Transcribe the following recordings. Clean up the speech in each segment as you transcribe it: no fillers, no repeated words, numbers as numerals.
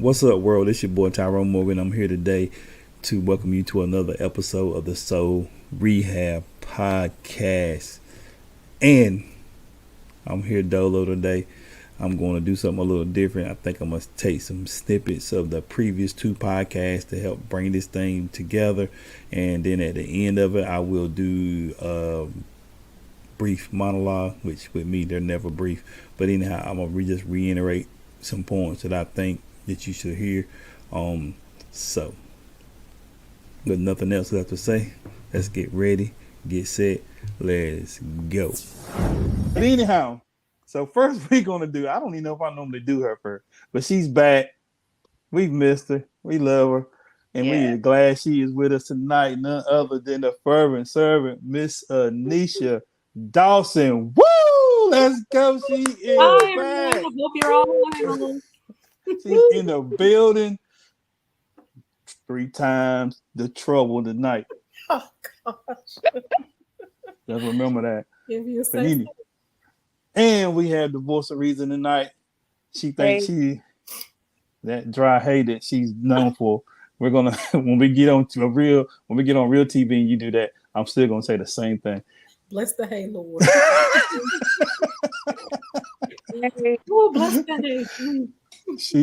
What's up, world? It's your boy Tyrone Morgan. I'm here today to welcome you to another episode of the Soul Rehab Podcast. And I'm here dolo today. I'm going to do something a little different. I think I'm going to take some snippets of the previous two podcasts to help bring this thing together. And then at the end of it, I will do a brief monologue, which with me, they're never brief. But anyhow, I'm going to just reiterate some points that I think that you should hear. So, with nothing else left to say, let's get ready, get set, let's go. But anyhow, so first we're gonna do. I don't even know if I normally do her first, but she's back. We've missed her. We love her, and we are glad she is with us tonight. None other than the fervent servant, Miss Anisha Dawson. Woo! Let's go. She is Hi, back. everyone. I hope you're all well. She's in the building. 3 times the trouble tonight. Oh gosh. Just remember that. If you say so. And we have the voice of reason tonight. She thinks that dry hay that she's known for. We're gonna when we get on real TV and you do that, I'm still gonna say the same thing. Bless the hay, Lord. Oh, bless the hay. She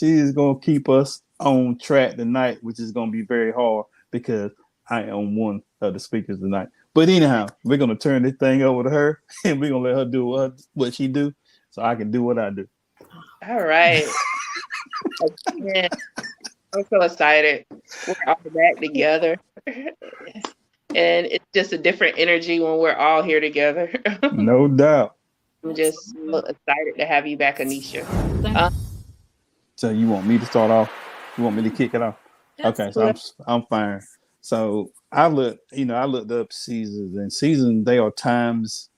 is gonna keep us on track tonight, which is gonna be very hard because I am one of the speakers tonight. But anyhow, we're gonna turn this thing over to her, and we're gonna let her do what she do, so I can do what I do. All right. Yeah, I'm so excited. We're all back together, and it's just a different energy when we're all here together. No doubt. I'm just so excited to have you back, Anisha. So you want me to start off? You want me to kick it off? Okay, so I'm fine. So I looked up seasons. They are times.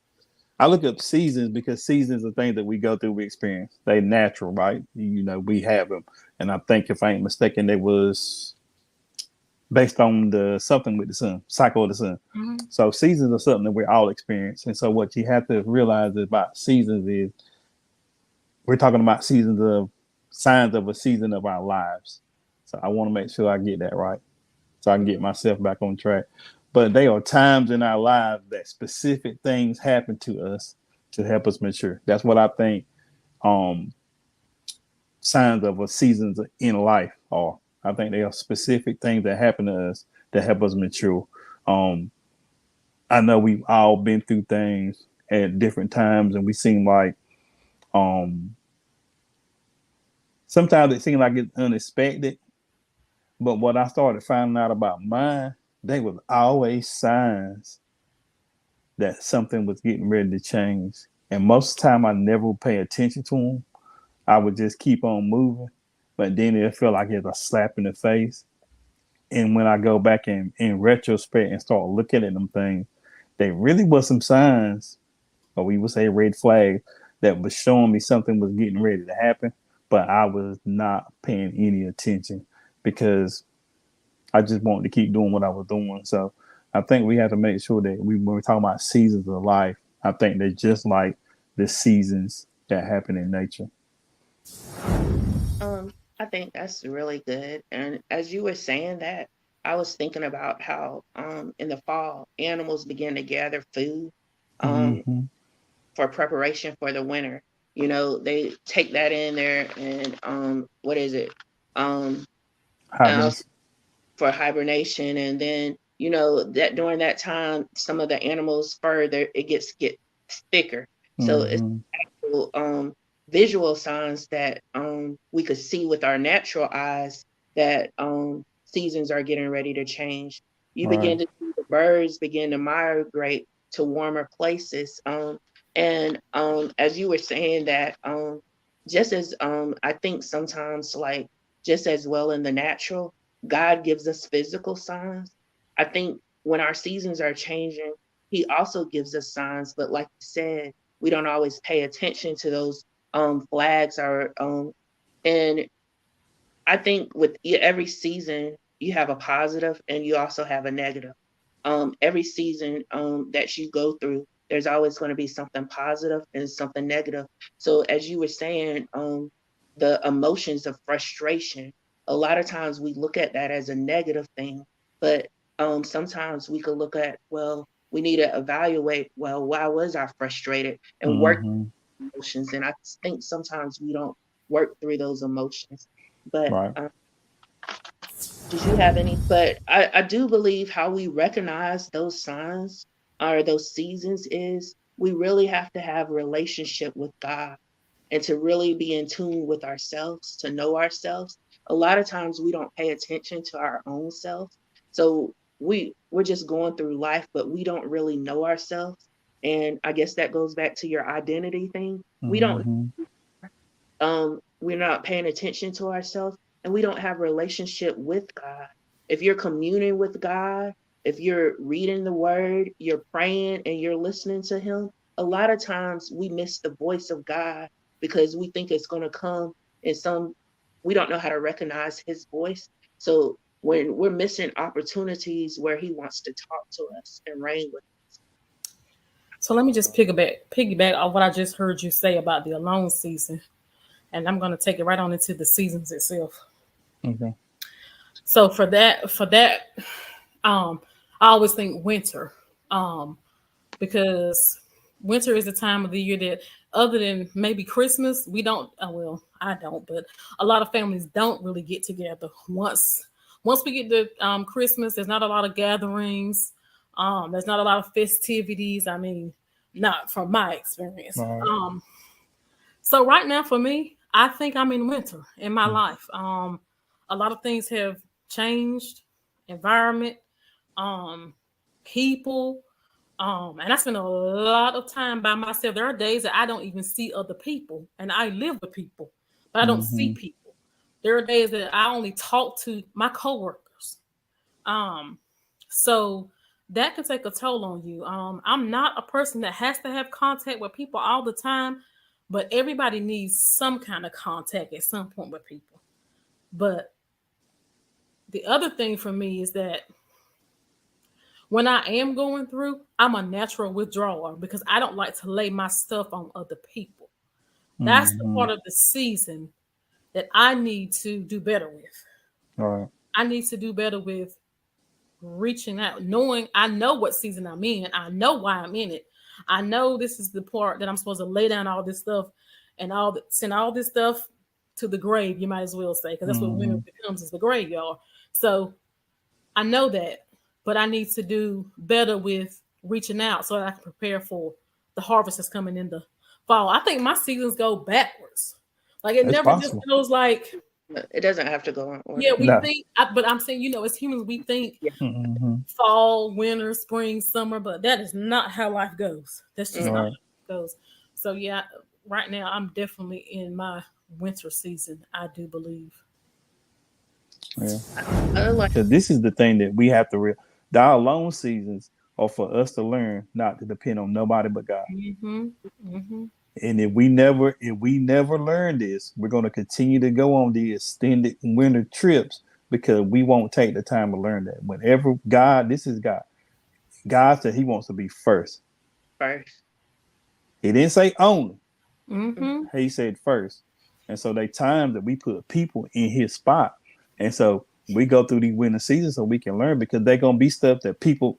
I look up seasons because seasons are things that we go through, we experience. They natural, right? We have them, and I think if I ain't mistaken, they was based on the something with the sun, cycle of the sun. Mm-hmm. So seasons are something that we all experience, and so what you have to realize about seasons is we're talking about seasons of signs of a season of our lives. So I want to make sure I get that right, so I can get myself back on track. But they are times in our lives that specific things happen to us to help us mature. That's what I think signs of a seasons in life are. I think they are specific things that happen to us that help us mature. I know we've all been through things at different times, and we seem like sometimes it seems like it's unexpected. But what I started finding out about mine, they was always signs that something was getting ready to change. And most of the time I never would pay attention to them. I would just keep on moving. But then it felt like it was a slap in the face. And when I go back in retrospect and start looking at them things, they really was some signs, or we would say red flag, that was showing me something was getting ready to happen. But I was not paying any attention because I just wanted to keep doing what I was doing. So I think we have to make sure that when we're talking about seasons of life, I think they're just like the seasons that happen in nature. I think that's really good. And as you were saying that, I was thinking about how in the fall, animals begin to gather food for preparation for the winter. They take that in there and what is it? For hibernation, and then that during that time some of the animals' fur it gets thicker, so it's actual visual signs that we could see with our natural eyes that seasons are getting ready to change. You begin to see the birds begin to migrate to warmer places, and as you were saying that just as I think sometimes, like, just as well in the natural, God gives us physical signs. I think when our seasons are changing, he also gives us signs, but like you said, we don't always pay attention to those flags and I think with every season you have a positive and you also have a negative. Every season that you go through, there's always going to be something positive and something negative. So as you were saying, the emotions of frustration. A lot of times we look at that as a negative thing, but sometimes we could look at, well, we need to evaluate, well, why was I frustrated, and work emotions. And I think sometimes we don't work through those emotions. But Right. did you have any? But I do believe how we recognize those signs or those seasons is we really have to have a relationship with God and to really be in tune with ourselves, to know ourselves. A lot of times we don't pay attention to our own self. So we're just going through life, but we don't really know ourselves. And I guess that goes back to your identity thing. We don't we're not paying attention to ourselves, and we don't have a relationship with God. If you're communing with God, if you're reading the word, you're praying and you're listening to him, a lot of times we miss the voice of God because we think it's going to come in we don't know how to recognize his voice. So when we're missing opportunities where he wants to talk to us and reign with us. So let me just piggyback on what I just heard you say about the alone season. And I'm going to take it right on into the seasons itself. Okay. So for that, I always think winter, because winter is the time of the year that, other than maybe Christmas, we don't. Well, I don't, but a lot of families don't really get together. Once we get to Christmas, there's not a lot of gatherings. There's not a lot of festivities. I mean, not from my experience. Right. So right now for me, I think I'm in winter in my life. A lot of things have changed, environment, people, and I spend a lot of time by myself. There are days that I don't even see other people, and I live with people, but I don't see people. There are days that I only talk to my coworkers. So that can take a toll on you. I'm not a person that has to have contact with people all the time, but everybody needs some kind of contact at some point with people. But the other thing for me is that when I am going through, I'm a natural withdrawer because I don't like to lay my stuff on other people. That's the part of the season that I need to do better with. All right. I need to do better with reaching out, knowing I know what season I'm in. I know why I'm in it. I know this is the part that I'm supposed to lay down all this stuff and send all this stuff to the grave, you might as well say, because that's what winter becomes, is the graveyard. So I know that, but I need to do better with reaching out so that I can prepare for the harvest that's coming in the fall. I think my seasons go backwards. Like it never just goes like. It doesn't have to go in order. Yeah, we think, but I'm saying, as humans, we think fall, winter, spring, summer, but that is not how life goes. That's just not how it goes. So yeah, right now I'm definitely in my winter season, I do believe. Yeah. Because this is the thing that we have to our alone seasons are for us to learn not to depend on nobody but God. And if we never learn this, we're going to continue to go on the extended winter trips because we won't take the time to learn that. Whenever this is God. God said he wants to be first. He didn't say only. He said first. And so they times that we put people in his spot. And so we go through these winter seasons so we can learn, because they're going to be stuff that people,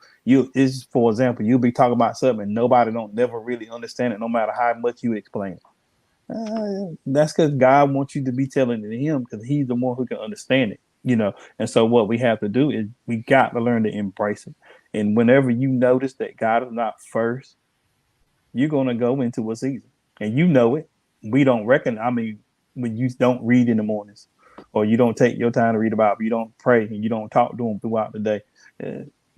for example, you'll be talking about something and nobody don't never really understand it, no matter how much you explain it. That's because God wants you to be telling it to him, because he's the one who can understand it, And so what we have to do is we got to learn to embrace it. And whenever you notice that God is not first, you're going to go into a season and it. We don't reckon. I mean, when you don't read in the mornings, or you don't take your time to read the Bible, you don't pray, and you don't talk to him throughout the day.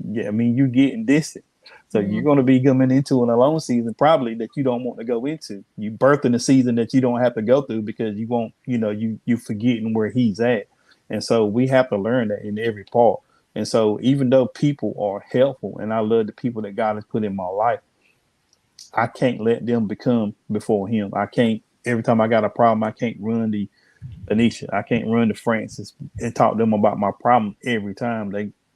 You're getting distant. So you're going to be coming into an alone season probably that you don't want to go into. You birthing a season that you don't have to go through because you won't, you forgetting where he's at. And so we have to learn that in every part. And so even though people are helpful, and I love the people that God has put in my life, I can't let them become before him. I can't, every time I got a problem, I can't run to Anisha. I can't run to Francis and talk to them about my problem every time.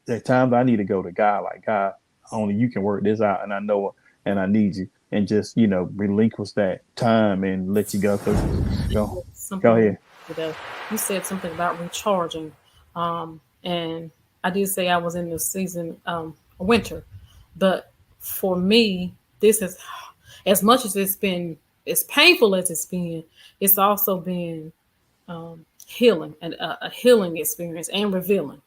There times I need to go to God, like, God, only you can work this out, and I know it, and I need you. And just, relinquish that time and let you go. Go ahead. you though. You said something about recharging, and I did say I was in the season winter, but for me, this is as much as it's been as painful as it's been. It's also been healing and a healing experience and revealing.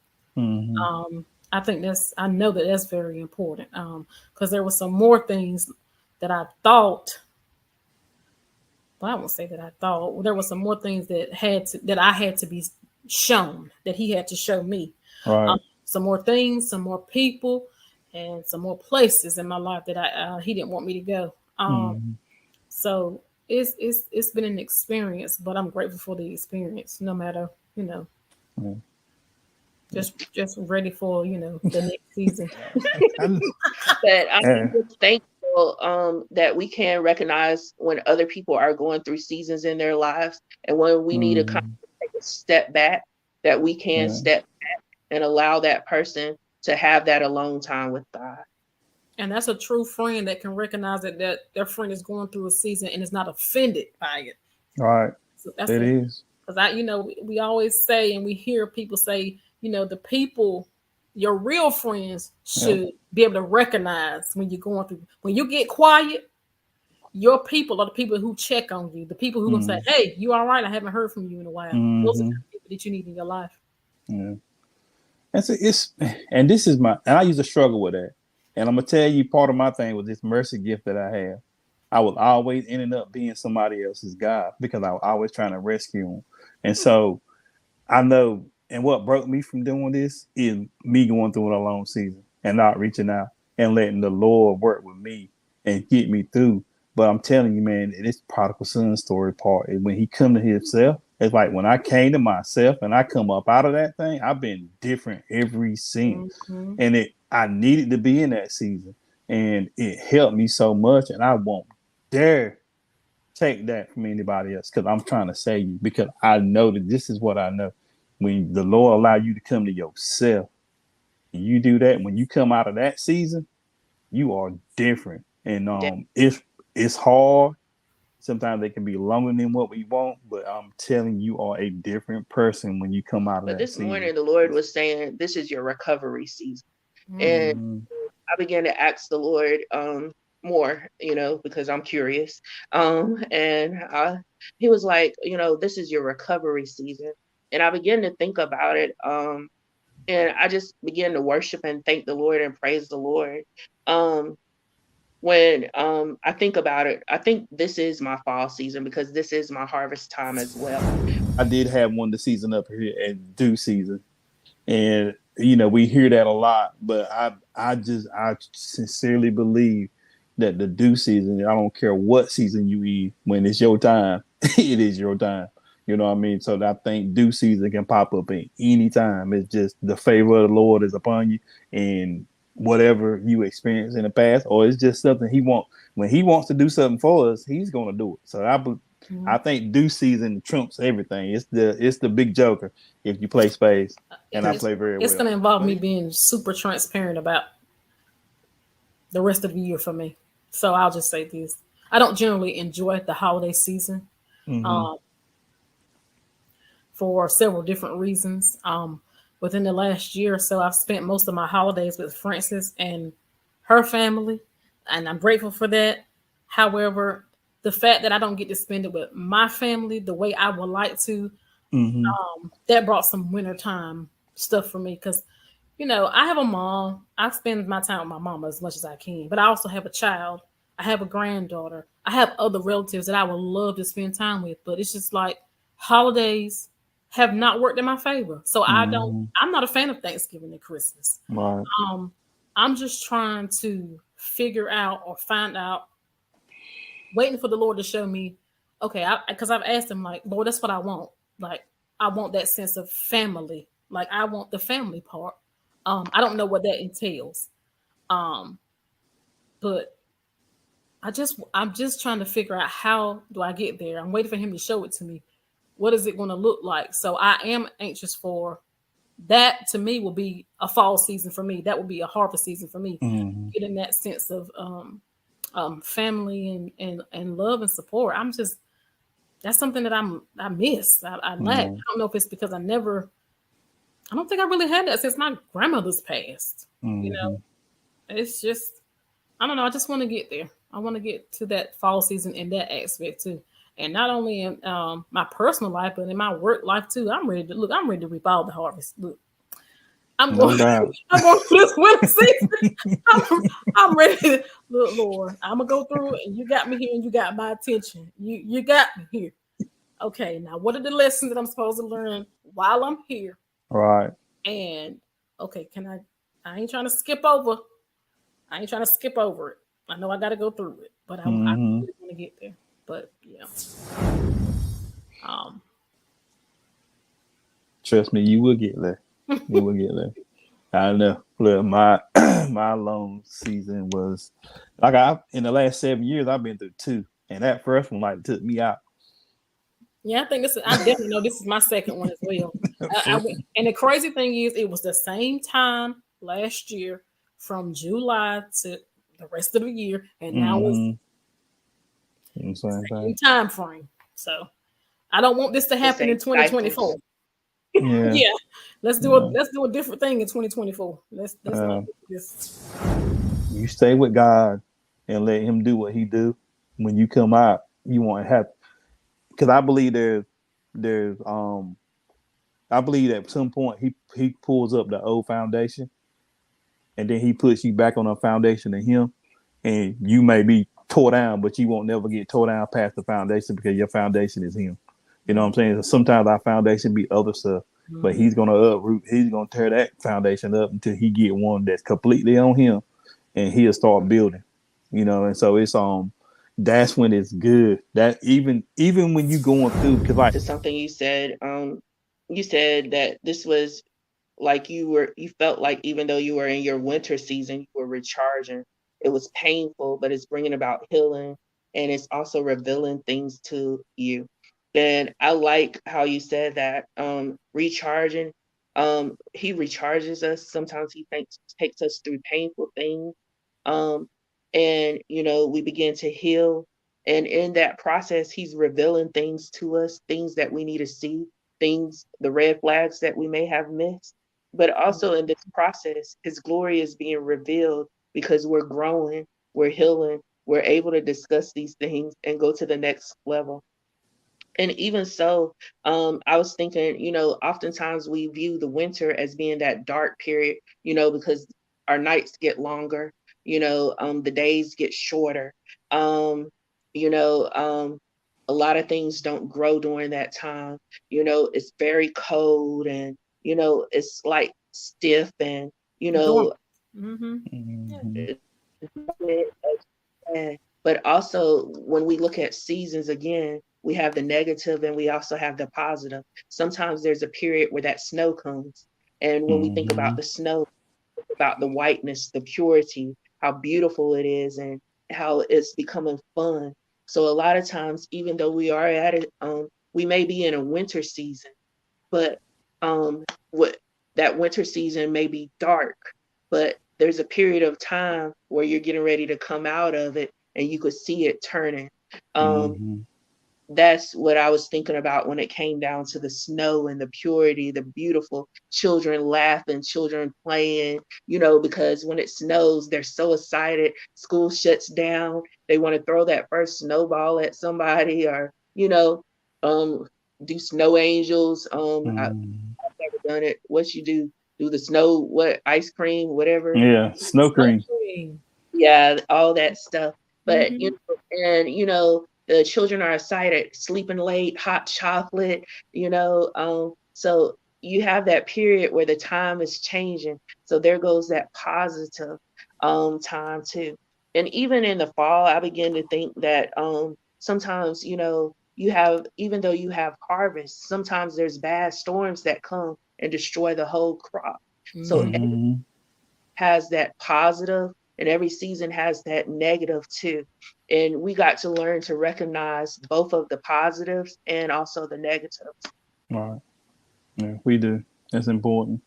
I think I know that that's very important because there were some more things that I thought. Well, I won't say that I thought. Well, there were some more things that I had to be shown, that he had to show me. Right. Some more things, some more people, and some more places in my life that he didn't want me to go. So it's been an experience, but I'm grateful for the experience, no matter just ready for the next season. But I think it's thankful that we can recognize when other people are going through seasons in their lives, and when we need to kind of take a step back, that we can step back and allow that person to have that alone time with God. And that's a true friend that can recognize that their friend is going through a season and is not offended by it. Right. So it is. Because we always say, and we hear people say, the people, your real friends should be able to recognize when you're going through, when you get quiet, your people are the people who check on you, the people who will say, hey, you all right? I haven't heard from you in a while. Those are the people that you need in your life. Yeah. And this is and I used to struggle with that. And I'm going to tell you, part of my thing was this mercy gift that I have. I was always ending up being somebody else's God because I was always trying to rescue them. And so I know, and what broke me from doing this is me going through a long season and not reaching out and letting the Lord work with me and get me through. But I'm telling you, man, this prodigal son story part, when he come to himself, it's like when I came to myself and I come up out of that thing, I've been different every scene. And I needed to be in that season. And it helped me so much. And I won't dare take that from anybody else because I'm trying to save you, because I know that this is what I know. When the Lord allow you to come to yourself, you do that, when you come out of that season, you are different. And it's hard. Sometimes they can be longer than what we want, but I'm telling you, are a different person when you come out of that this season. morning, the Lord was saying, this is your recovery season. And I began to ask the Lord more, because I'm curious. And he was like, this is your recovery season. And I began to think about it. And I just began to worship and thank the Lord and praise the Lord. When I think about it, I think this is my fall season because this is my harvest time as well. I did have one the season up here at due season. And, we hear that a lot, but I sincerely believe that the due season, I don't care what season you eat, when it's your time, it is your time. You know what I mean? So I think due season can pop up at any time. It's just the favor of the Lord is upon you, and whatever you experienced in the past, or it's just something when he wants to do something for us, he's going to do it. So I think due season trumps everything. It's the big joker if you play spades, and I play very well. It's going to involve me being super transparent about the rest of the year for me. So I'll just say this: I don't generally enjoy the holiday season. For several different reasons. Within the last year or so, I've spent most of my holidays with Frances and her family, and I'm grateful for that. However, the fact that I don't get to spend it with my family the way I would like to, that brought some wintertime stuff for me because, I have a mom. I spend my time with my mama as much as I can, but I also have a child. I have a granddaughter. I have other relatives that I would love to spend time with, but it's just like holidays have not worked in my favor. So I'm not a fan of Thanksgiving and Christmas. Right. I'm just trying to figure out or find out, waiting for the Lord to show me, okay, because I've asked him, like, Lord, that's what I want. Like, I want that sense of family. Like, I want the family part. I don't know what that entails. But I'm just trying to figure out, how do I get there? I'm waiting for him to show it to me. What is it going to look like? So I am anxious for that. To me, will be a fall season for me. That will be a harvest season for me. Getting that sense of family and love and support. That's something that I miss. I lack. I don't know if it's because I don't think I really had that since my grandmother's passed. You know, it's just, I don't know. I just want to get there. I want to get to that fall season in that aspect too. And not only in my personal life, but in my work life too. I'm ready to reap all the harvest. Look, I'm going. I'm going through this winter season. I'm ready. Look, Lord, I'm gonna go through it, and you got me here, and you got my attention. You got me here. Okay, now what are the lessons that I'm supposed to learn while I'm here? Right. And okay, I ain't trying to skip over. I ain't trying to skip over it. I know I got to go through it, but I really want to get there. But yeah. Trust me, you will get there. You will get there. I know. Look, my long season was like in the last 7 years I've been through 2, and that first one like took me out. Yeah, I definitely know this is my second one as well. And the crazy thing is, it was the same time last year from July to the rest of the year, and now it's the same time frame. So I don't want this to happen in 2024. Yeah, let's do a different thing in 2024. Let's not do this. You stay with God and let Him do what He do. When you come out, you won't have. Because I believe I believe at some point he pulls up the old foundation, and then He puts you back on a foundation in Him, and you may be tore down, but you won't never get tore down past the foundation because your foundation is Him. You know what I'm saying? Sometimes our foundation be other stuff, but He's gonna uproot. He's gonna tear that foundation up until He get one that's completely on Him, and He'll start building. You know, and so it's that's when it's good. That even when you going through, because like something you said that this was like you felt like even though you were in your winter season, you were recharging. It was painful, but it's bringing about healing, and it's also revealing things to you. And I like how you said that recharging. He recharges us. Sometimes He takes us through painful things. And we begin to heal, and in that process He's revealing things to us, things that we need to see, the red flags that we may have missed. But also in this process His glory is being revealed because we're growing, we're healing, we're able to discuss these things and go to the next level. And even so, I was thinking, oftentimes we view the winter as being that dark period, because our nights get longer, the days get shorter. A lot of things don't grow during that time. It's very cold, and, it's like stiff, and, but also when we look at seasons again, we have the negative and we also have the positive. Sometimes there's a period where that snow comes. And when we think about the snow, about the whiteness, the purity, how beautiful it is, and how it's becoming fun. So a lot of times, even though we are at it, we may be in a winter season, but that winter season may be dark, but there's a period of time where you're getting ready to come out of it, and you could see it turning. That's what I was thinking about when it came down to the snow and the purity, the beautiful children laughing, children playing, because when it snows, they're so excited. School shuts down. They want to throw that first snowball at somebody, or, do snow angels. I've never done it. What you do? Do the snow, ice cream, whatever. Yeah, snow cream. Yeah, all that stuff. But, the children are excited, sleeping late, hot chocolate, so you have that period where the time is changing. So there goes that positive time too. And even in the fall, I begin to think that sometimes, even though you have harvest, sometimes there's bad storms that come and destroy the whole crop. So every has that positive, and every season has that negative too. And we got to learn to recognize both of the positives and also the negatives. Right. Yeah, we do. That's important.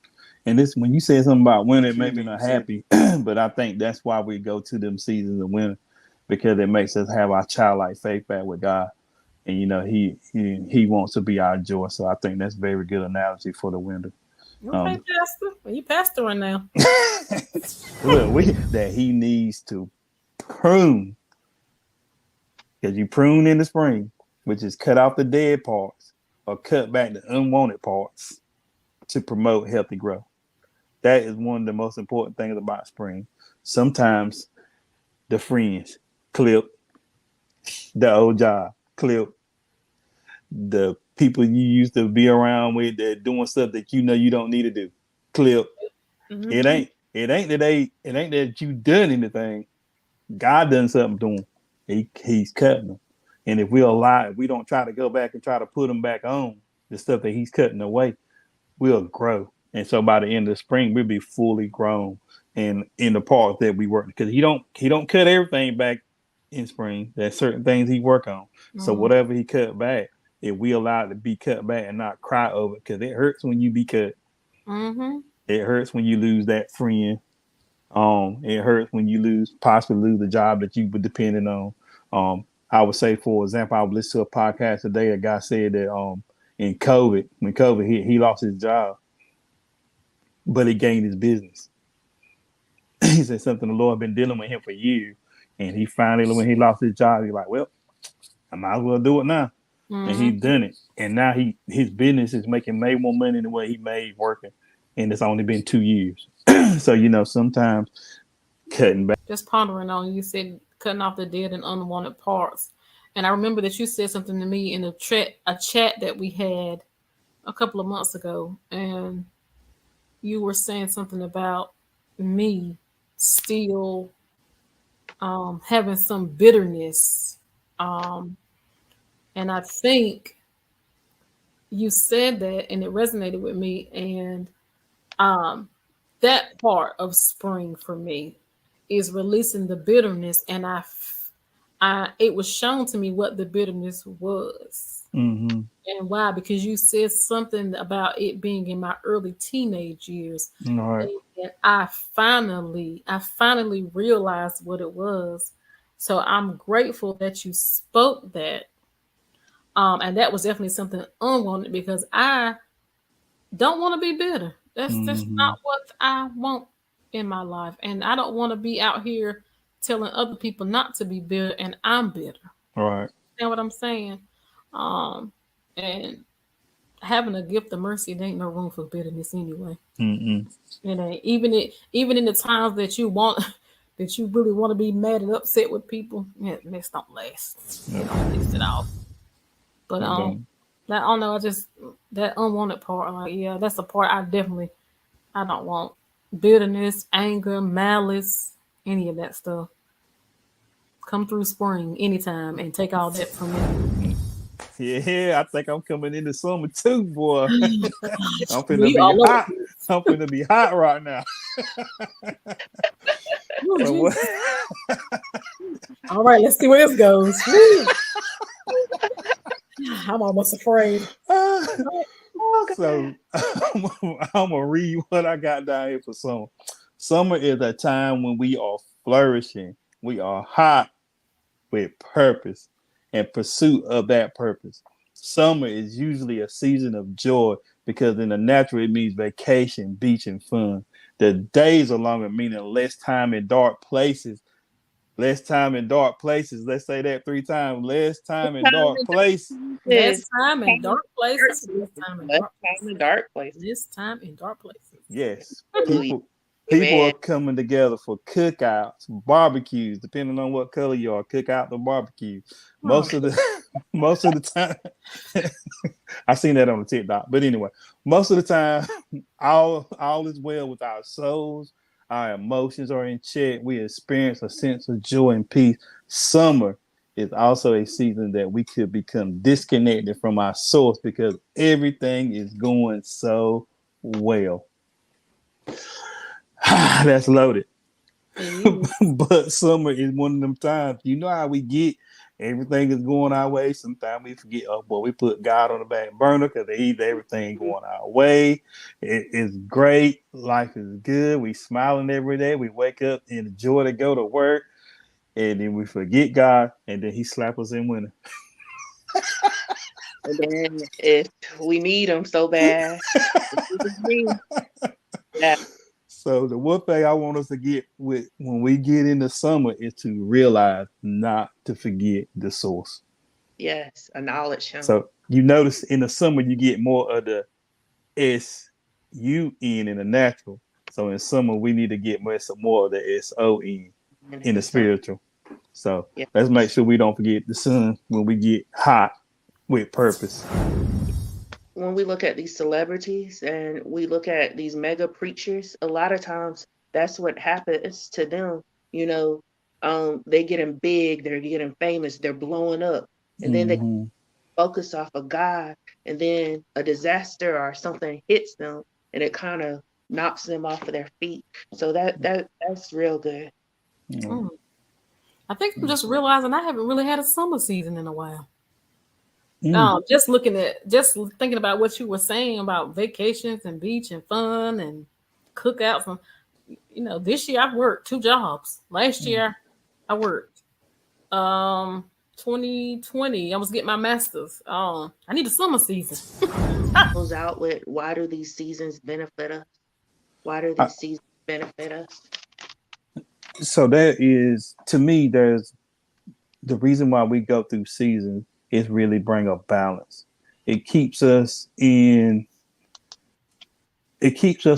And this, when you said something about winter, it made me not happy. But I think that's why we go to them seasons of winter, because it makes us have our childlike faith back with God. and he wants to be our joy. So I think that's a very good analogy for the winter. Okay, Pastor. Well, you pastoring now. Look, that he needs to prune, because you prune in the spring, which is cut off the dead parts or cut back the unwanted parts to promote healthy growth. That is one of the most important things about spring. Sometimes the friends clip, the old job clip, the people you used to be around with that doing stuff that you don't need to do clip. Mm-hmm. It ain't that you done anything. God done something to him. He's cutting them. And if we don't try to go back and try to put them back on the stuff that he's cutting away, we'll grow. And so by the end of the spring, we'll be fully grown and in the parts that we work, because he don't cut everything back in spring. There's certain things he work on. Mm-hmm. So whatever he cut back, if we allow it to be cut back and not cry over it, because it hurts when you be cut. Mm-hmm. It hurts when you lose that friend. It hurts when you possibly lose the job that you were depending on. I would say, for example, I would listen to a podcast today. A guy said that in COVID, when COVID hit, he lost his job, but he gained his business. He said something the Lord been dealing with him for years, and he finally, when he lost his job, he's like, "Well, I might as well do it now." Mm-hmm. And he's done it, and now his business is making way more money than what he made working, and it's only been 2 years. So sometimes cutting back. Just pondering on, you said cutting off the dead and unwanted parts, and I remember that you said something to me in a chat that we had a couple of months ago, and you were saying something about me still having some bitterness, and I think you said that, and it resonated with me, and that part of spring for me is releasing the bitterness, and it was shown to me what the bitterness was. Mm-hmm. And why? Because you said something about it being in my early teenage years. All right. And I finally realized what it was. So I'm grateful that you spoke that. And that was definitely something unwanted, because I don't want to be bitter. That's just not what I want in my life. And I don't want to be out here telling other people not to be bitter, and I'm bitter. All right. You know what I'm saying? And having a gift of mercy, there ain't no room for bitterness anyway. Mm-mm. And even in the times that you really want to be mad and upset with people, this don't last. It don't last at all. But I don't know. That unwanted part, like, that's the part I don't want. Bitterness, anger, malice, any of that stuff. Come through spring anytime and take all that from me. Yeah, I think I'm coming into summer too, boy. I'm finna be hot. I'm finna be hot right now. All right, let's see where this goes. I'm almost afraid. So I'm gonna read what I got down here for summer. Summer is a time when we are flourishing. We are hot with purpose and pursuit of that purpose. Summer is usually a season of joy, because in the natural it means vacation, beach, and fun. The days are longer, meaning less time in dark places. Less time in dark places. Let's say that 3 times. Less time in dark places. Less time in dark places. Less time in dark places. Less time in dark places. Yes. People are coming together for cookouts, barbecues, depending on what color you are. Cookout or barbecue. Most of the time, I seen that on the TikTok. But anyway, most of the time, all is well with our souls. Our emotions are in check. We experience a sense of joy and peace. Summer is also a season that we could become disconnected from our source, because everything is going so well. That's loaded. But summer is one of them times. You know how we get. Everything is going our way. Sometimes we forget, we put God on the back burner because everything going our way. It is great. Life is good. We smiling every day. We wake up in the joy to go to work. And then we forget God. And then he slaps us in winter. And then if we need them so bad, yeah, So the one thing I want us to get with when we get into summer is to realize not to forget the source. yes, acknowledge him. So you notice in the summer you get more of the S-U-N in the natural. So in summer we need to get some more of the S-O-N in the spiritual. So yeah. let's make sure we don't forget the sun when we get hot with purpose. When we look at these celebrities and we look at these mega preachers, a lot of times that's what happens to them. You know, they getting big, they're getting famous, they're blowing up, and then they focus off of God, and then a disaster or something hits them, and it kind of knocks them off of their feet. So that's real good. I think I'm just realizing I haven't really had a summer season in a while. Mm. Just thinking about what you were saying about vacations and beach and fun and cookouts. And this year I've worked 2 jobs. Last year I worked. 2020 I was getting my master's. I need a summer season. Goes out with, why do these seasons benefit us? Why do these seasons benefit us? So that is, to me, there's the reason why we go through seasons is really bring a balance. It keeps us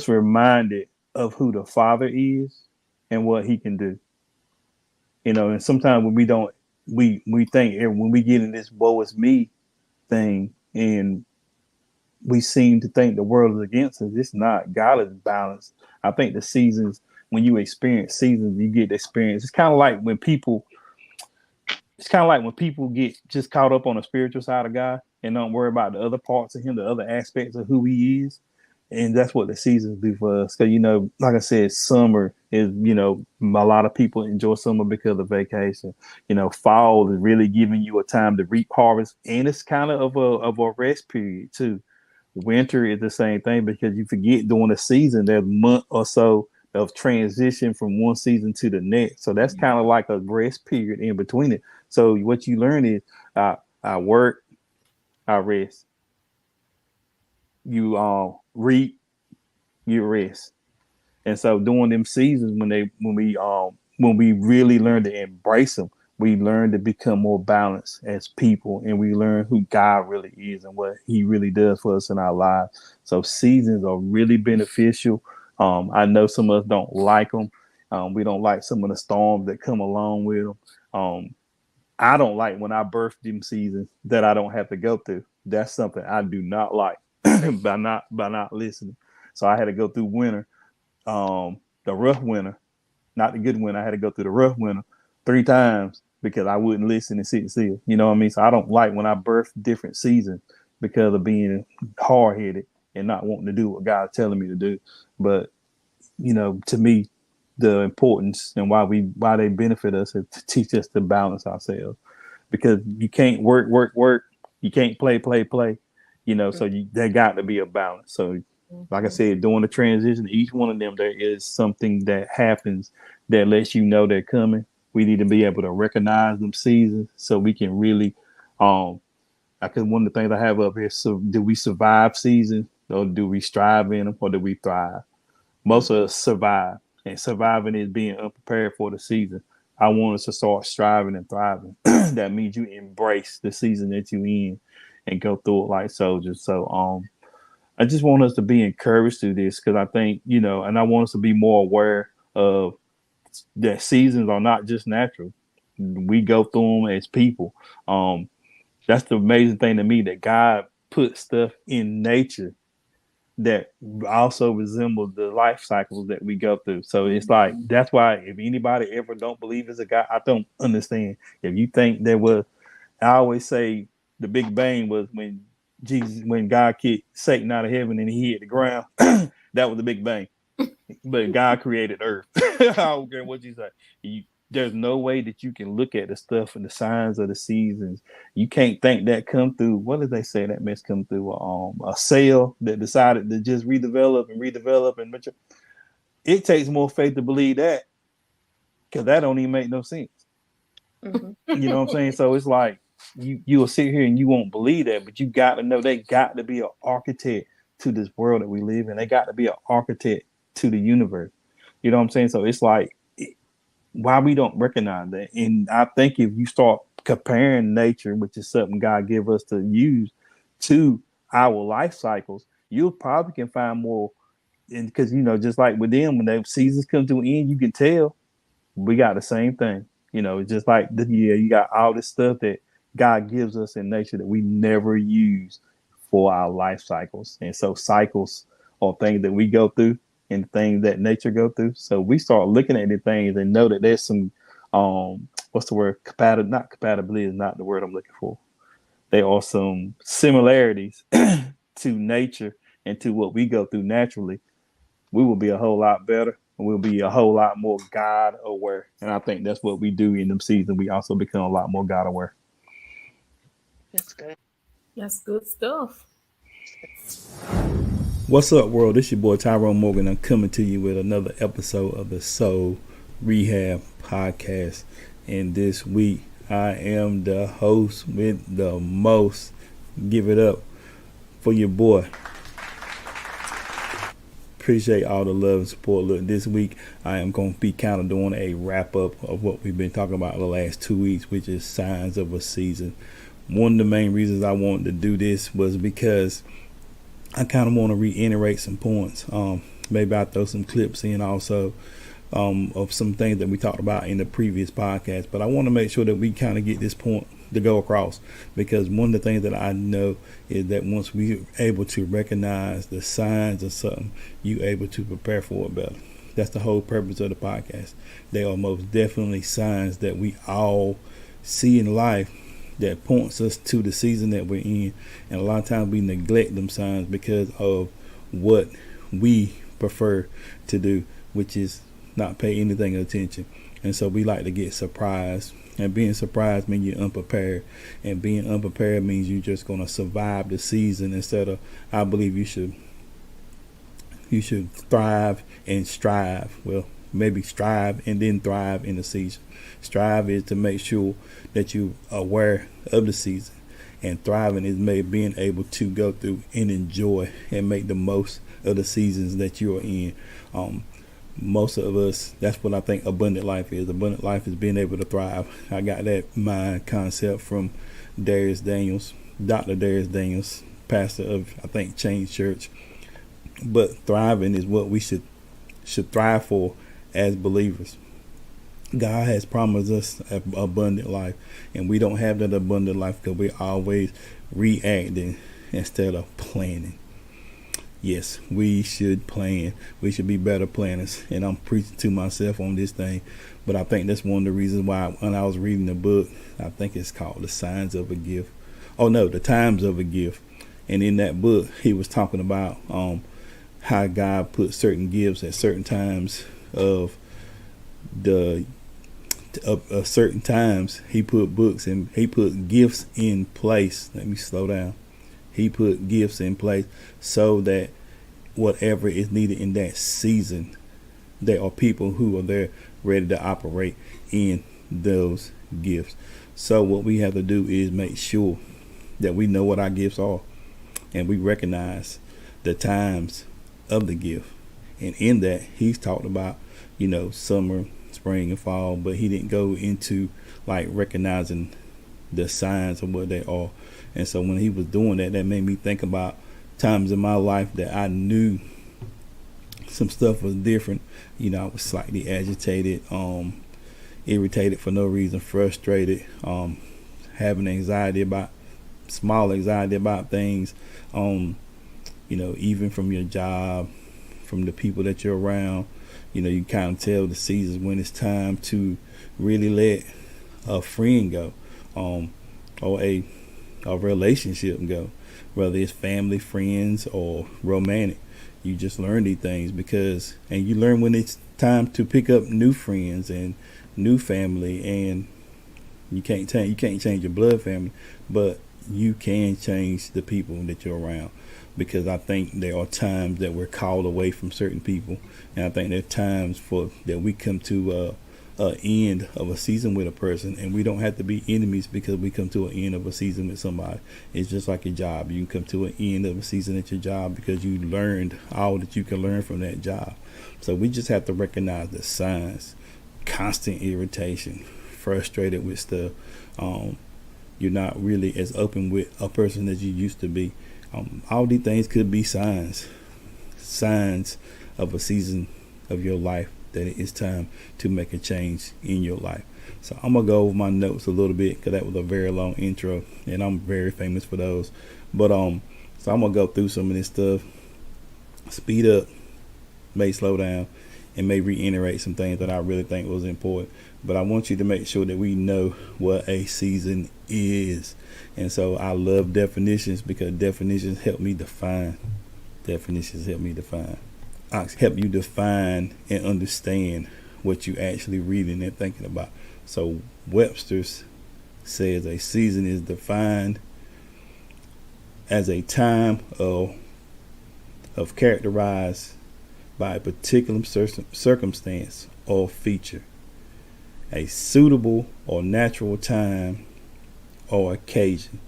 reminded of who the Father is and what he can do. And sometimes when we think when we get in this woe is me thing and we seem to think the world is against us. It's not. God is balanced. I think the seasons, when you experience seasons, you get the experience. It's kind of like when people get just caught up on the spiritual side of God and don't worry about the other parts of him, the other aspects of who he is. And that's what the seasons do for us. Because, like I said, summer is, a lot of people enjoy summer because of vacation. Fall is really giving you a time to reap harvest. And it's kind of a rest period too. Winter is the same thing because you forget during the season, there's a month or so of transition from one season to the next. So that's kind of like a rest period in between it. So what you learn is I work, I rest. You reap, you rest. And so during them seasons when we really learn to embrace them, we learn to become more balanced as people, and we learn who God really is and what he really does for us in our lives. So seasons are really beneficial. I know some of us don't like them. We don't like some of the storms that come along with them. I don't like when I birth them seasons that I don't have to go through. That's something I do not like by not listening. So I had to go through winter, the rough winter, not the good winter. I had to go through the rough winter 3 times because I wouldn't listen and sit still. You know what I mean? So I don't like when I birth different seasons because of being hard-headed and not wanting to do what God's telling me to do. But, to me, the importance and why they benefit us is to teach us to balance ourselves, because you can't work. You can't play. So there got to be a balance. So like I said, during the transition, each one of them, there is something that happens that lets you know they're coming. We need to be able to recognize them seasons so we can really, because one of the things I have up here, so do we survive seasons or do we strive in them or do we thrive? Most of us survive, and surviving is being unprepared for the season. I want us to start striving and thriving. That means you embrace the season that you're in and go through it like soldiers. So, I just want us to be encouraged through this because I think, and I want us to be more aware of that seasons are not just natural. We go through them as people. That's the amazing thing to me, that God put stuff in nature that also resembles the life cycles that we go through. So it's like, that's why if anybody ever don't believe there's a God, I don't understand. If you think there was, I always say the Big Bang was when God kicked Satan out of heaven and he hit the ground. That was the Big Bang. But God created Earth. I don't care what you say. There's no way that you can look at the stuff and the signs of the seasons. You can't think that come through. What did they say that mess come through? A cell that decided to just redevelop and mature. It takes more faith to believe that, because that don't even make no sense. Mm-hmm. You know what I'm saying? So it's like, you will sit here and you won't believe that, but you got to know they got to be an architect to this world that we live in. They got to be an architect to the universe. You know what I'm saying? So it's like, why we don't recognize that. And I think if you start comparing nature, which is something God give us to use, to our life cycles, you probably can find more. And because, you know, just like with them, when the seasons come to an end, you can tell we got the same thing. You know, it's just like you got all this stuff that God gives us in nature that we never use for our life cycles. And so cycles are things that we go through and things that nature go through. So we start looking at the things and know that there's some what's the word? Not compatibility is not the word I'm looking for. There are some similarities to nature and to what we go through naturally. We will be a whole lot better. We'll be a whole lot more God aware. And I think that's what we do in them seasons. We also become a lot more God aware. That's good. That's good stuff. What's up, world? This your boy Tyrone Morgan. I'm coming to you with another episode of the Soul Rehab Podcast. And this week, I am the host with the most. Give it up for your boy. Appreciate all the love and support. Look, this week I am going to be kind of doing a wrap up of what we've been talking about the last 2 weeks, which is signs of a season. One of the main reasons I wanted to do this was because I kind of want to reiterate some points. Maybe I'll throw some clips in also of some things that we talked about in the previous podcast. But I want to make sure that we kind of get this point to go across, because one of the things that I know is that once we're able to recognize the signs of something, you're able to prepare for it better. That's the whole purpose of the podcast. They are most definitely signs that we all see in life that points us to the season that we're in. And a lot of times we neglect them signs because of what we prefer to do, which is not pay anything attention. And so we like to get surprised. And being surprised means you're unprepared. And being unprepared means you're just going to survive the season instead of, I believe you should thrive and strive. Well, maybe strive and then thrive in the season. Strive is to make sure that you're aware of the season. And thriving is maybe being able to go through and enjoy and make the most of the seasons that you're in. Most of us, that's what I think abundant life is. Abundant life is being able to thrive. I got that mind concept from Darius Daniels, Dr. Darius Daniels, pastor of, I think, Change Church. But thriving is what we should thrive for as believers. God has promised us an abundant life, and we don't have that abundant life because we're always reacting instead of planning. Yes, we should plan. We should be better planners. And I'm preaching to myself on this thing. But I think that's one of the reasons why when I was reading the book, I think it's called The Signs of a Gift. Oh, no, The Times of a Gift. And in that book, he was talking about how God put certain gifts at certain times of certain times. He put books and he put gifts in place. Let me slow down. He put gifts in place so that whatever is needed in that season, there are people who are there ready to operate in those gifts. So what we have to do is make sure that we know what our gifts are and we recognize the times of the gift. And in that, he's talked about, summer, spring, and fall, but he didn't go into like recognizing the signs of what they are. And so when he was doing that, that made me think about times in my life that I knew some stuff was different. I was slightly agitated, irritated for no reason, frustrated, having small anxiety about things, even from your job, from the people that you're around. You kind of tell the seasons when it's time to really let a friend go, or a relationship go, whether it's family, friends, or romantic. You just learn these things and you learn when it's time to pick up new friends and new family. And you can't change your blood family, but you can change the people that you're around, because I think there are times that we're called away from certain people, and I think there are times that we come to an end of a season with a person, and we don't have to be enemies because we come to an end of a season with somebody. It's just like a job. You can come to an end of a season at your job because you learned all that you can learn from that job. So we just have to recognize the signs: constant irritation, frustrated with stuff. You're not really as open with a person as you used to be. All these things could be signs of a season of your life that it is time to make a change in your life. So I'm gonna go over my notes a little bit because that was a very long intro, and I'm very famous for those. But so I'm gonna go through some of this stuff, speed up, may slow down, and may reiterate some things that I really think was important. But I want you to make sure that we know what a season is. And so I love definitions because definitions help me define. I help you define and understand what you actually reading and thinking about. So Webster's says a season is defined as a time of characterized by a particular circumstance or feature, a suitable or natural time or occasion,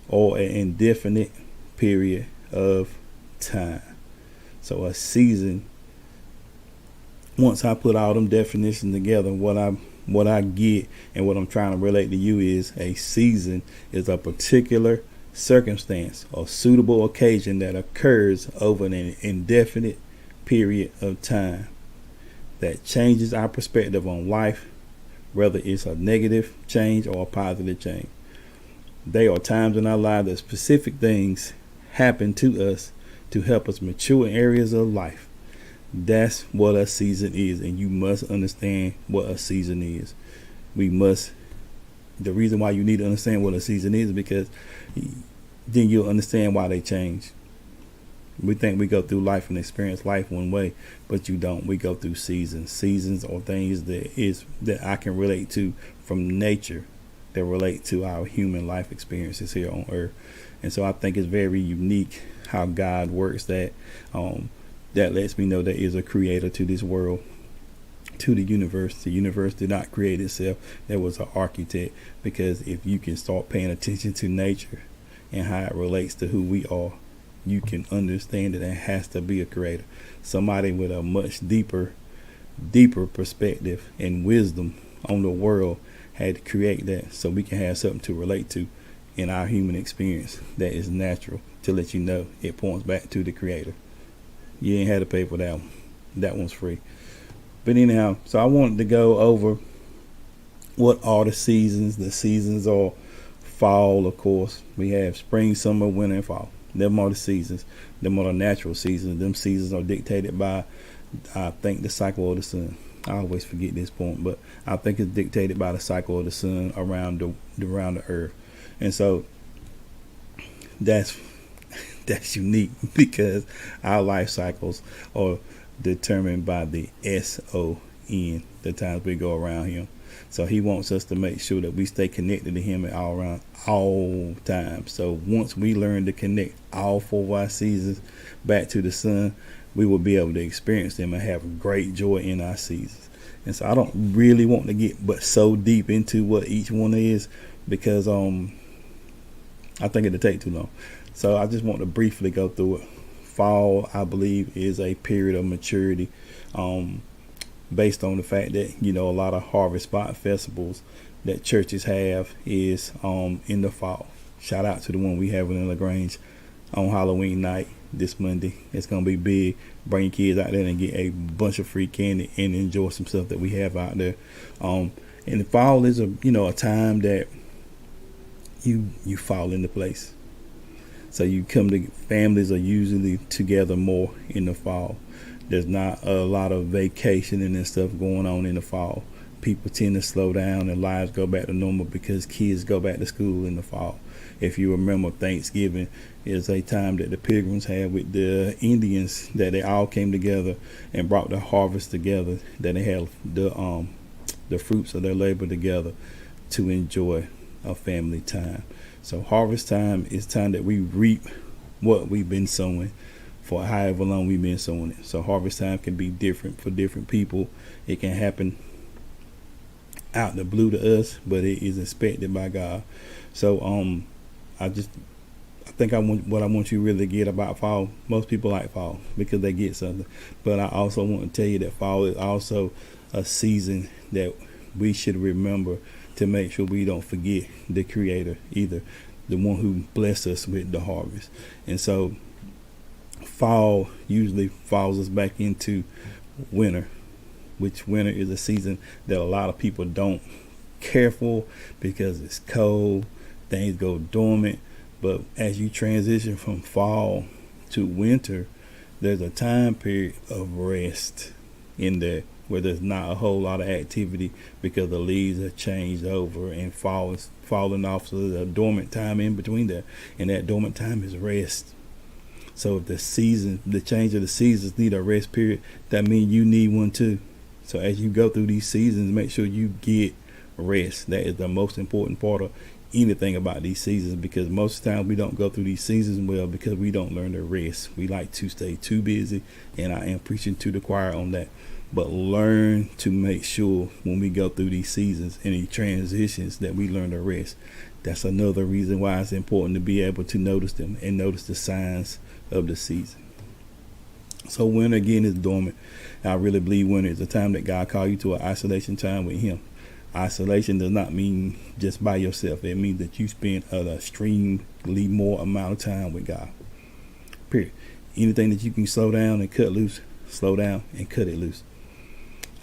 or an indefinite period of time. So a season, once I put all them definitions together, what I get and what I'm trying to relate to you is a season is a particular circumstance or suitable occasion that occurs over an indefinite period of time that changes our perspective on life, whether it's a negative change or a positive change. There are times in our lives that specific things happen to us to help us mature in areas of life. That's what a season is, and you must understand what a season is. The reason why you need to understand what a season is because then you'll understand why they change. We think we go through life and experience life one way, but you don't. We go through seasons. Seasons are things that I can relate to from nature that relate to our human life experiences here on earth. And so I think it's very unique how God works that. That lets me know there is a creator to this world, to the universe. The universe did not create itself. There was an architect, because if you can start paying attention to nature and how it relates to who we are, you can understand that there has to be a creator, somebody with a much deeper perspective and wisdom on the world had to create that so we can have something to relate to in our human experience that is natural, to let you know it points back to the creator. You ain't had to pay for that one. That one's free. But anyhow, so I wanted to go over what are the seasons. The seasons are fall, of course. We have spring, summer, winter, and fall. Them are the seasons. Them are the natural seasons. Them seasons are dictated by, I think, the cycle of the sun. I always forget this point, but I think it's dictated by the cycle of the sun around the earth. And so that's unique because our life cycles are determined by the SON, the times we go around him. So he wants us to make sure that we stay connected to him at all times. So once we learn to connect all 4 of our seasons back to the sun, we will be able to experience them and have great joy in our seasons. And so I don't really want to get but so deep into what each one is because I think it'll take too long. So I just want to briefly go through it. Fall, I believe, is a period of maturity, based on the fact that, a lot of harvest spot festivals that churches have is in the fall. Shout out to the one we have in LaGrange on Halloween night this Monday. It's going to be big. Bring your kids out there and get a bunch of free candy and enjoy some stuff that we have out there. And the fall is a time that you fall into place. So you come to, families are usually together more in the fall. There's not a lot of vacationing and stuff going on in the fall. People tend to slow down and lives go back to normal because kids go back to school in the fall. If you remember, Thanksgiving is a time that the Pilgrims had with the Indians, that they all came together and brought the harvest together, that they had the fruits of their labor together to enjoy a family time. So harvest time is time that we reap what we've been sowing for however long we've been sowing it. So harvest time can be different for different people. It can happen out the blue to us, but it is expected by God. So I think what I want you to really get about fall. Most people like fall because they get something, but I also want to tell you that fall is also a season that we should remember to make sure we don't forget the Creator either, the one who blessed us with the harvest. And so fall usually falls us back into winter, which winter is a season that a lot of people don't care for because it's cold, things go dormant. But as you transition from fall to winter, there's a time period of rest in there where there's not a whole lot of activity because the leaves have changed over and fall is falling off. So there's a dormant time in between there, and that dormant time is rest. So if the change of the seasons need a rest period, that means you need one too. So as you go through these seasons, make sure you get rest. That is the most important part of anything about these seasons, because most of the time we don't go through these seasons well because we don't learn to rest. We like to stay too busy, and I am preaching to the choir on that. But learn to make sure when we go through these seasons and these transitions that we learn to rest. That's another reason why it's important to be able to notice them and notice the signs of the season. So winter again is dormant. I really believe winter is a time that God called you to an isolation time with Him. Isolation does not mean just by yourself. It means that you spend an extremely more amount of time with God. Period. Anything that you can slow down and cut loose, slow down and cut it loose.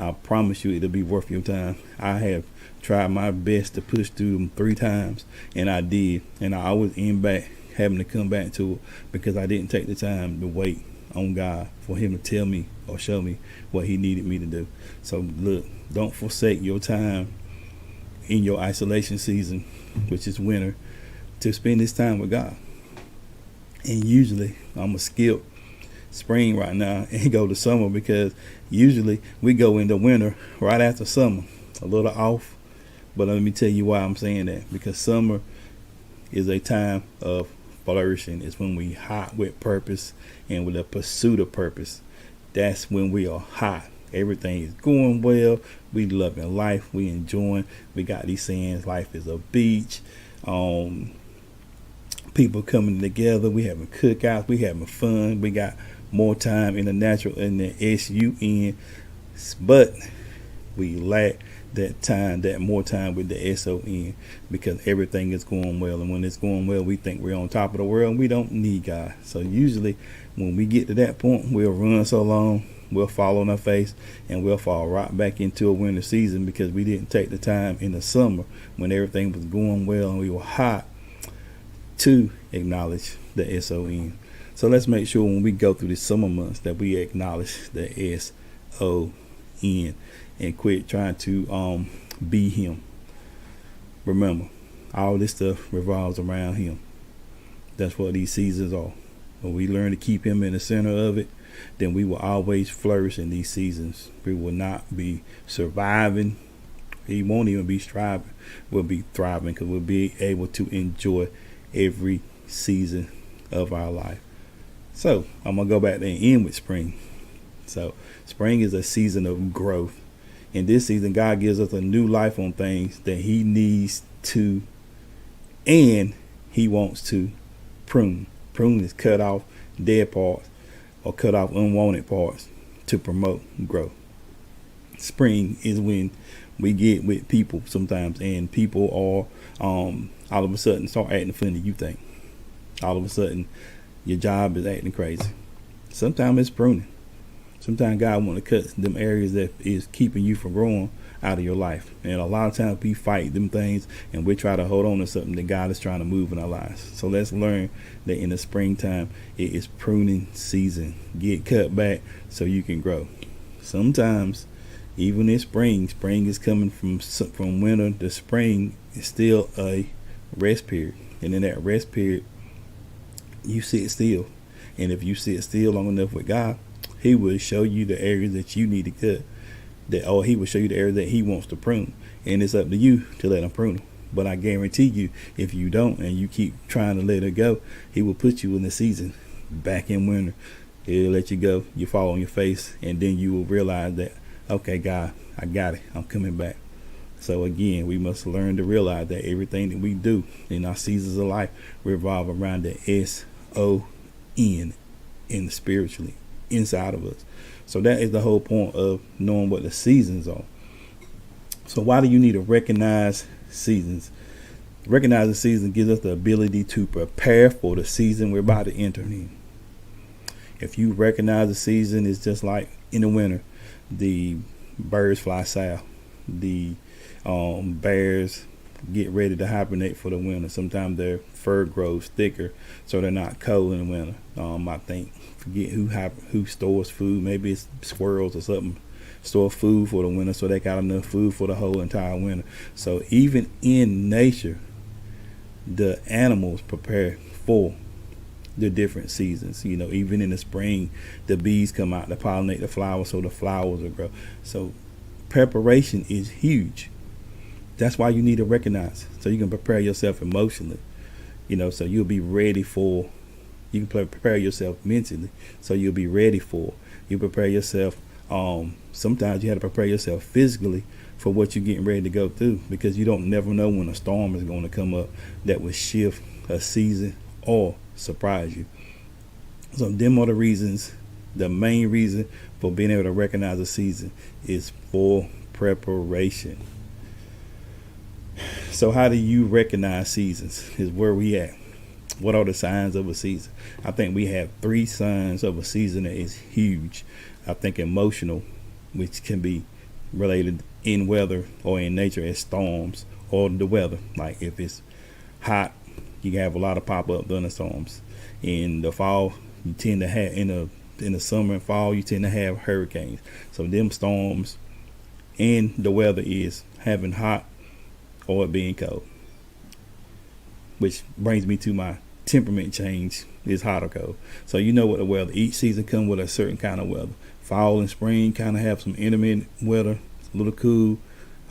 I promise you it'll be worth your time. I have tried my best to push through them 3 times, and I did. And I always end back having to come back to it because I didn't take the time to wait on God for Him to tell me or show me what He needed me to do. So look, don't forsake your time in your isolation season, which is winter, to spend this time with God. And usually I'm gonna skip spring right now and go to summer, because usually we go into winter right after summer, a little off. But let me tell you why I'm saying that, because summer is a time of flourishing. It's when we hot with purpose and with a pursuit of purpose. That's when we are hot. Everything is going well. We loving life. We enjoying. We got these sayings, life is a beach. People coming together. We having cookouts. We having fun. We got more time in the natural and the SUN, but we lack that time, that more time with the SON, because everything is going well. And when it's going well, we think we're on top of the world and we don't need God. So usually when we get to that point, we'll run so long, we'll fall on our face, and we'll fall right back into a winter season because we didn't take the time in the summer when everything was going well and we were hot to acknowledge the SON. So let's make sure when we go through the summer months that we acknowledge the SON and quit trying to be Him. Remember, all this stuff revolves around Him. That's what these seasons are. When we learn to keep Him in the center of it, then we will always flourish in these seasons. We will not be surviving. He won't even be striving. We'll be thriving because we'll be able to enjoy every season of our life. So I'm going to go back there and end with spring. So spring is a season of growth. In this season, God gives us a new life on things that He needs to, and He wants to prune. Prune is cut off dead parts or cut off unwanted parts to promote growth. Spring is when we get with people sometimes, and people are all of a sudden start acting funny. You think all of a sudden your job is acting crazy. Sometimes it's pruning. Sometimes God want to cut them areas that is keeping you from growing out of your life. And a lot of times we fight them things and we try to hold on to something that God is trying to move in our lives. So let's learn that in the springtime, it is pruning season. Get cut back so you can grow. Sometimes, even in spring is coming from winter to spring. It's still a rest period. And in that rest period, you sit still. And if you sit still long enough with God, He will show you the areas that you need to cut. He will show you the areas that He wants to prune. And it's up to you to let Him prune. But I guarantee you, if you don't and you keep trying to let it go, He will put you in the season back in winter. He'll let you go. You fall on your face, and then you will realize that, okay, God, I got it. I'm coming back. So again, we must learn to realize that everything that we do in our seasons of life revolve around the SON in the spiritually inside of us. So that is the whole point of knowing what the seasons are. So why do you need to recognize seasons? Recognizing seasons gives us the ability to prepare for the season we're about to enter in. If you recognize the season, it's just like in the winter, the birds fly south. The bears get ready to hibernate for the winter. Sometimes their fur grows thicker, so they're not cold in the winter. I think, forget who stores food. Maybe it's squirrels or something. Store food for the winter, so they got enough food for the whole entire winter. So even in nature, the animals prepare for the different seasons. Even in the spring, the bees come out to pollinate the flowers, so the flowers will grow. So preparation is huge. That's why you need to recognize, so you can prepare yourself emotionally. So you'll be ready for. You can prepare yourself mentally, so you'll be ready for. You prepare yourself. Sometimes you have to prepare yourself physically for what you're getting ready to go through, because you don't never know when a storm is going to come up that will shift a season or surprise you. So them are the reasons. The main reason for being able to recognize a season is for preparation. So how do you recognize seasons? Is where we at. What are the signs of a season? I think we have 3 signs of a season that is huge. I think emotional, which can be related in weather or in nature as storms or the weather. Like if it's hot, you can have a lot of pop-up thunderstorms. In the fall, you tend to have in the summer and fall, you tend to have hurricanes. So them storms and the weather is having hot or it being cold. Which brings me to my temperament change is hot or cold. So what the weather, each season comes with a certain kind of weather. Fall and spring kind of have some intermittent weather, a little cool,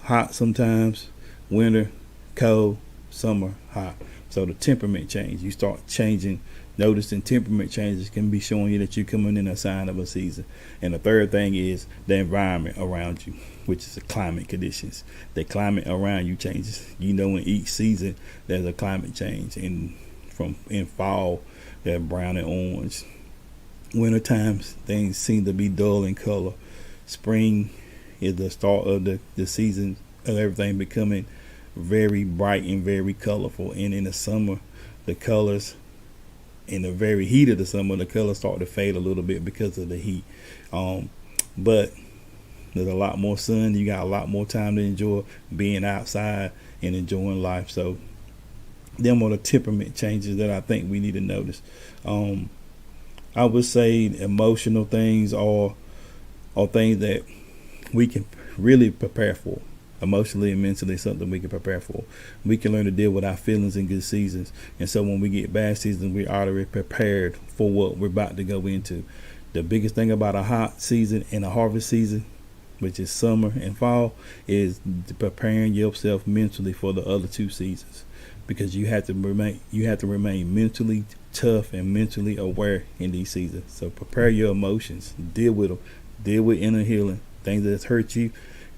hot sometimes, winter, cold, summer, hot. So the temperament change, you start changing, noticing temperament changes can be showing you that you're coming in a sign of a season. And the third thing is the environment around you, which is the climate conditions. The climate around you changes. In each season there's a climate change. In fall, they're brown and orange. Winter times, things seem to be dull in color. Spring is the start of the season of everything becoming very bright and very colorful. And in the summer, the colors, in the very heat of the summer, the colors start to fade a little bit because of the heat. But there's a lot more sun. You got a lot more time to enjoy being outside and enjoying life. So them are the temperament changes that I think we need to notice. I would say emotional things are things that we can really prepare for. Emotionally and mentally, something we can prepare for. We can learn to deal with our feelings in good seasons. And so when we get bad seasons, we're already prepared for what we're about to go into. The biggest thing about a hot season and a harvest season, which is summer and fall, is preparing yourself mentally for the other 2 seasons. Because you have to remain mentally tough and mentally aware in these seasons. So prepare your emotions, deal with them, deal with inner healing, things that hurt you.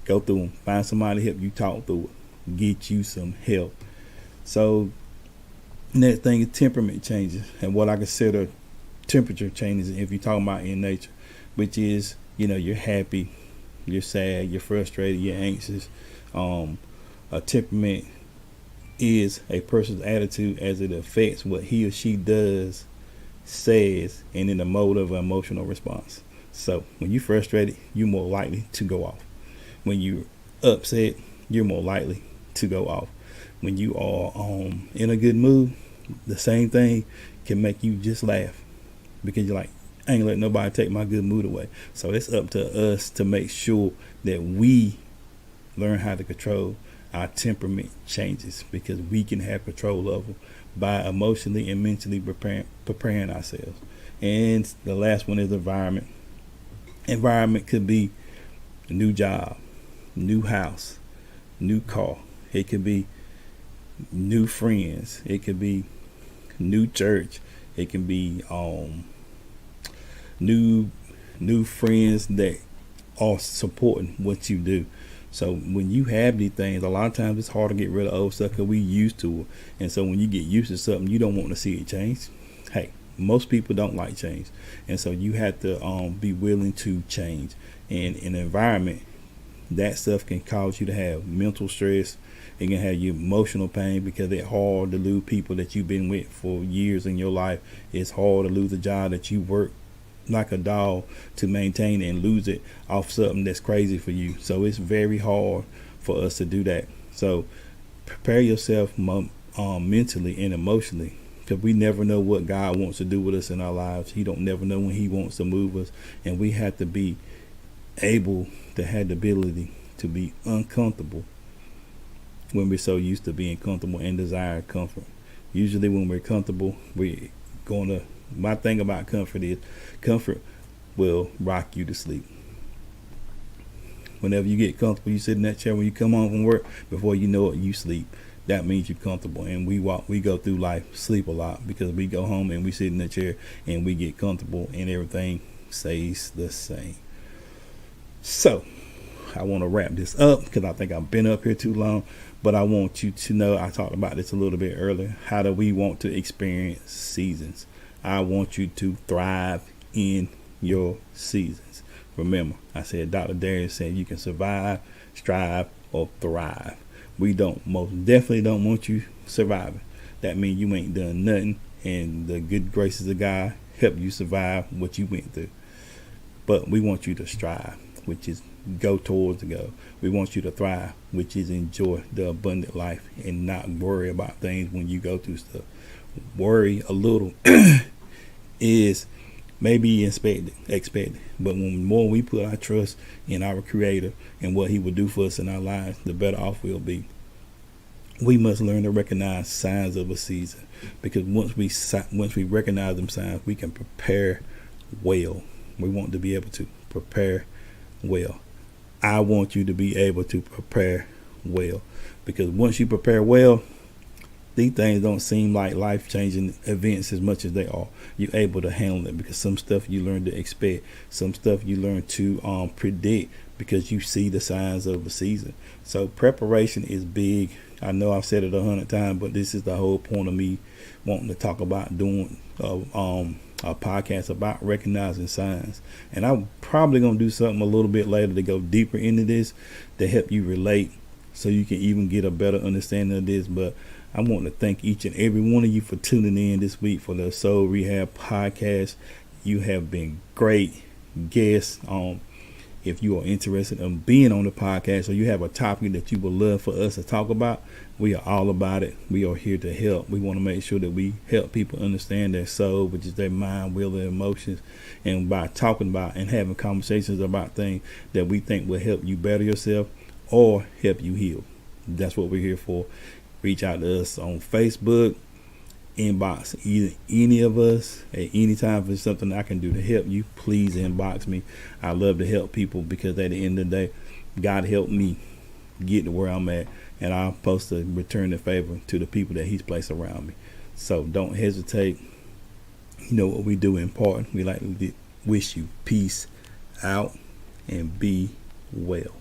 Go through them. Find somebody to help you talk through it. Get you some help. So next thing is temperament changes, and what I consider temperature changes if you're talking about in nature, which is you're happy, you're sad, you're frustrated, you're anxious. A temperament is a person's attitude as it affects what he or she does, says, and in the mode of an emotional response. So when you're frustrated, you're more likely to go off. When you're upset, you're more likely to go off. When you are in a good mood, the same thing can make you just laugh, because you're like, I ain't let nobody take my good mood away. So it's up to us to make sure that we learn how to control our temperament changes, because we can have control of them by emotionally and mentally preparing ourselves. And the last one is environment. Environment could be a new job, new house, new car. It could be new friends. It could be new church. It can be new friends that are supporting what you do. So when you have these things, a lot of times it's hard to get rid of old stuff because we used to it. And so when you get used to something, you don't want to see it change. Hey, most people don't like change, and so you have to be willing to change. And in an environment, that stuff can cause you to have mental stress. It can have you emotional pain because it's hard to lose people that you've been with for years in your life. It's hard to lose a job that you work like a dog to maintain and lose it off something that's crazy for you. So it's very hard for us to do that. So prepare yourself mentally and emotionally, because we never know what God wants to do with us in our lives. He don't never know when he wants to move us, and we have to be able to have the ability to be uncomfortable when we're so used to being comfortable and desire comfort. Usually when we're comfortable, my thing about comfort is comfort will rock you to sleep. Whenever you get comfortable, you sit in that chair when you come home from work, before you know it, you sleep. That means you're comfortable. And we go through life sleep a lot because we go home and we sit in the chair and we get comfortable and everything stays the same. So I want to wrap this up because I think I've been up here too long, but I want you to know, I talked about this a little bit earlier. How do we want to experience seasons? I want you to thrive in your seasons. Remember, I said Dr. Darius said you can survive, strive, or thrive. We most definitely don't want you surviving. That means you ain't done nothing, and the good graces of God help you survive what you went through. But we want you to strive, which is go towards the goal. We want you to thrive, which is enjoy the abundant life and not worry about things when you go through stuff. Worry a little is maybe expected, but when more we put our trust in our Creator and what he will do for us in our lives, the better off we'll be. We must learn to recognize signs of a season, because once we recognize them signs, we can prepare well. We want to be able to prepare well. I want you to be able to prepare well, because once you prepare well, these things don't seem like life-changing events as much as they are. You're able to handle it because some stuff you learn to expect, some stuff you learn to predict because you see the signs of the season. So preparation is big. I know I've said it 100 times, but this is the whole point of me wanting to talk about doing a podcast about recognizing signs. And I'm probably going to do something a little bit later to go deeper into this to help you relate so you can even get a better understanding of this. But I want to thank each and every one of you for tuning in this week for the Soul Rehab Podcast. You have been great guests. If you are interested in being on the podcast, or you have a topic that you would love for us to talk about, we are all about it. We are here to help. We want to make sure that we help people understand their soul, which is their mind, will, and emotions. And by talking about and having conversations about things that we think will help you better yourself or help you heal. That's what we're here for. Reach out to us on Facebook, inbox either any of us at any time. If there's something I can do to help you, please inbox me. I love to help people because at the end of the day, God helped me get to where I'm at, and I'm supposed to return the favor to the people that he's placed around me. So don't hesitate. You know what we do in part. We like to wish you peace out and be well.